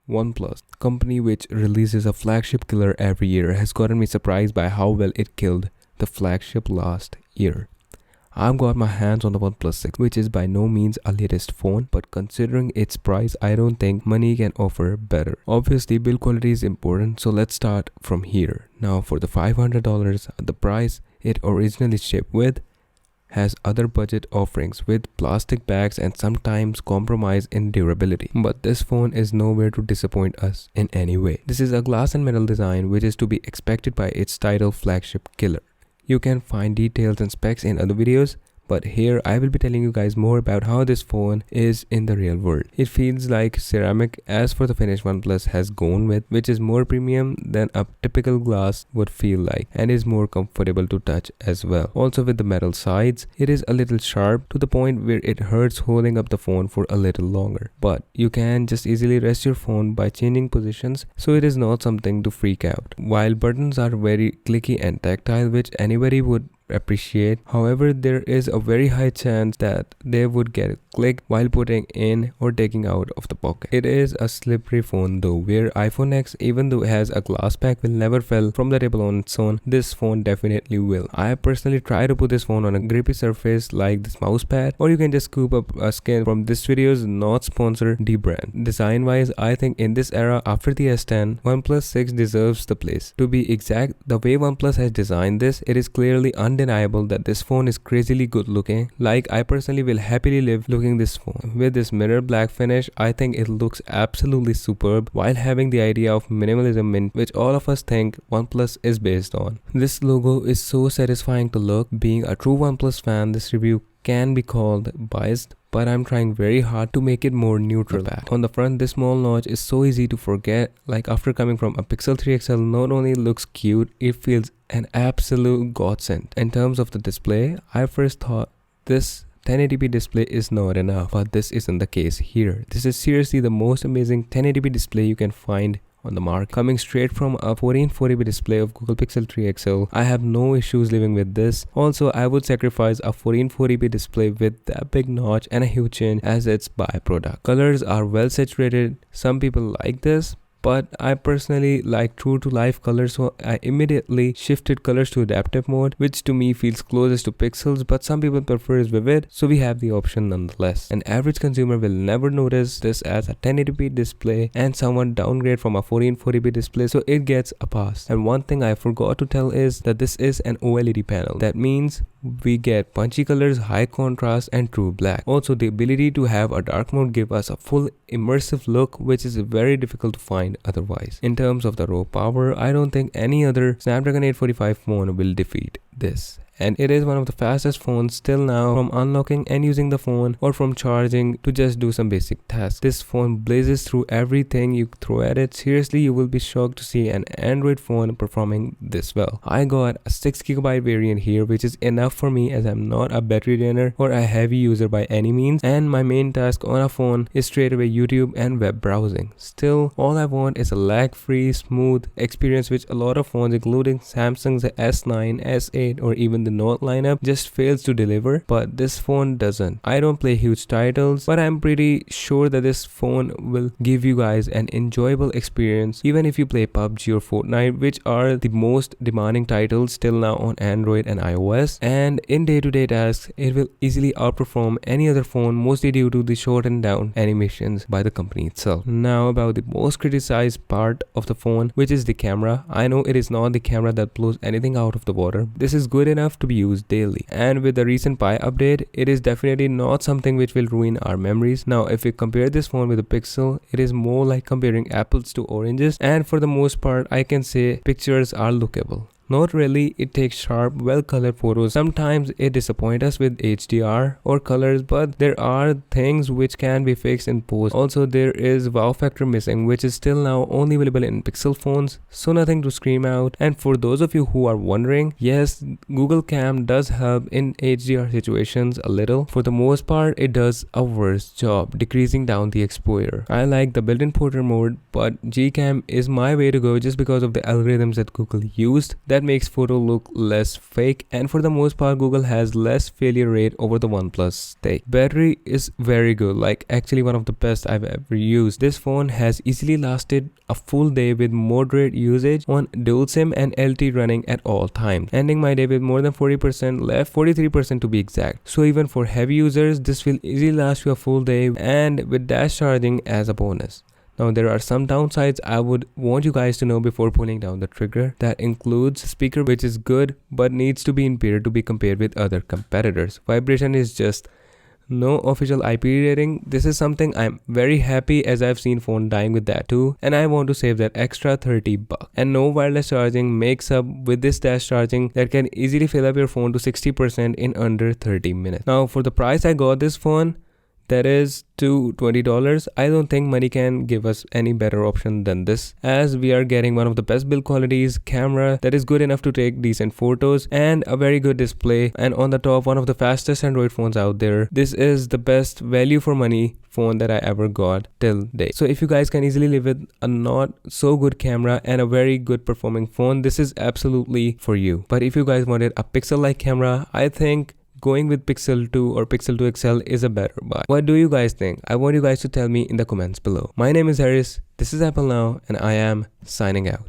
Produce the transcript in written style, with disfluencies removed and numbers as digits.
OnePlus, the company which releases a flagship killer every year, has gotten me surprised by how well it killed the flagship last year. I've got my hands on the OnePlus 6, which is by no means a latest phone, but considering its price, I don't think money can offer better. Obviously, build quality is important, so let's start from here. Now, for the $500, the price it originally shipped with, has other budget offerings with plastic bags and sometimes compromise in durability. But this phone is nowhere to disappoint us in any way. This is a glass and metal design which is to be expected by its title flagship killer. You can find details and specs in other videos, but here I will be telling you guys more about how this phone is in the real world. It feels like ceramic as for the finish OnePlus has gone with, which is more premium than a typical glass would feel like and is more comfortable to touch as well. Also with the metal sides, it is a little sharp to the point where it hurts holding up the phone for a little longer. But you can just easily rest your phone by changing positions, so it is not something to freak out. While buttons are very clicky and tactile, which anybody would appreciate. However, there is a very high chance that they would get clicked while putting in or taking out of the pocket. It is a slippery phone though, where iPhone X, even though it has a glass pack, will never fall from the table on its own. This phone definitely will. I personally try to put this phone on a grippy surface like this mouse pad, or you can just scoop up a skin from this video's not sponsored D brand. Design wise, I think in this era after the S10, OnePlus 6 deserves the place. To be exact, the way OnePlus has designed this, it is clearly undeniable that this phone is crazily good looking. Like, I personally will happily live looking this phone. With this mirror black finish, I think it looks absolutely superb while having the idea of minimalism in which all of us think OnePlus is based on. This logo is so satisfying to look. Being a true OnePlus fan, this review can be called biased, but I'm trying very hard to make it more neutral. On the front, this small notch is so easy to forget. Like, after coming from a Pixel 3 XL, not only looks cute, it feels an absolute godsend. In terms of the display, I first thought this 1080p display is not enough, but this isn't the case here. This is seriously the most amazing 1080p display you can find on the market. Coming straight from a 1440p display of Google Pixel 3 XL, I have no issues living with this. Also, I would sacrifice a 1440p display with that big notch and a huge chin as its byproduct. Colors are well saturated. Some people like this, but I personally like true to life colors, so I immediately shifted colors to adaptive mode, which to me feels closest to pixels, but some people prefer is vivid, so we have the option nonetheless. An average consumer will never notice this as a 1080p display, and someone downgrade from a 1440p display, so it gets a pass. And one thing I forgot to tell is that this is an OLED panel. That means we get punchy colors, high contrast, and true black. Also, the ability to have a dark mode gives us a full immersive look, which is very difficult to find otherwise. In terms of the raw power, I don't think any other Snapdragon 845 phone will defeat this. And it is one of the fastest phones still now, from unlocking and using the phone or from charging to just do some basic tasks. This phone blazes through everything you throw at it. Seriously, you will be shocked to see an Android phone performing this well. I got a 6GB variant here, which is enough for me as I'm not a battery drainer or a heavy user by any means, and my main task on a phone is straight away YouTube and web browsing. Still, all I want is a lag-free, smooth experience, which a lot of phones including Samsung's S9, S8 or even the Note lineup just fails to deliver, but this phone doesn't. I don't play huge titles, but I'm pretty sure that this phone will give you guys an enjoyable experience even if you play PUBG or Fortnite, which are the most demanding titles still now on Android and iOS. And in day-to-day tasks, it will easily outperform any other phone, mostly due to the shortened down animations by the company itself. Now about the most criticized part of the phone, which is the camera. I know it is not the camera that blows anything out of the water. This is good enough to be used daily, and with the recent Pi update, it is definitely not something which will ruin our memories. Now, if we compare this phone with a Pixel, it is more like comparing apples to oranges, and for the most part, I can say pictures are lookable. Not really, it takes sharp, well-colored photos. Sometimes it disappoints us with HDR or colors, but there are things which can be fixed in post. Also, there is wow factor missing, which is still now only available in Pixel phones, so nothing to scream out. And for those of you who are wondering, yes, Google Cam does help in HDR situations a little. For the most part, it does a worse job, decreasing down the exposure. I like the built-in portrait mode, but Gcam is my way to go just because of the algorithms that Google used. that makes photo look less fake, and for the most part Google has less failure rate over the OnePlus 6. Battery is very good, like actually one of the best I've ever used. This phone has easily lasted a full day with moderate usage on dual SIM and LTE running at all times, ending my day with more than 40% left, 43% to be exact. So even for heavy users, this will easily last you a full day, and with dash charging as a bonus. Now there are some downsides I would want you guys to know before pulling down the trigger. That includes speaker, which is good but needs to be impaired to be compared with other competitors. Vibration is just no official IP rating. This is something I'm very happy, as I've seen phone dying with that too, and I want to save that extra 30 bucks. And no wireless charging makes up with this dash charging that can easily fill up your phone to 60% in under 30 minutes. Now for the price I got this phone, that is to $20, I don't think money can give us any better option than this, as we are getting one of the best build qualities, camera that is good enough to take decent photos, and a very good display, and on the top one of the fastest Android phones out there. This is the best value for money phone that I ever got till date. So if you guys can easily live with a not so good camera and a very good performing phone, this is absolutely for you. But if you guys wanted a Pixel like camera, I think going with Pixel 2 or Pixel 2 XL is a better buy. What do you guys think? I want you guys to tell me in the comments below. My name is Harris, this is Apple Now, and I am signing out.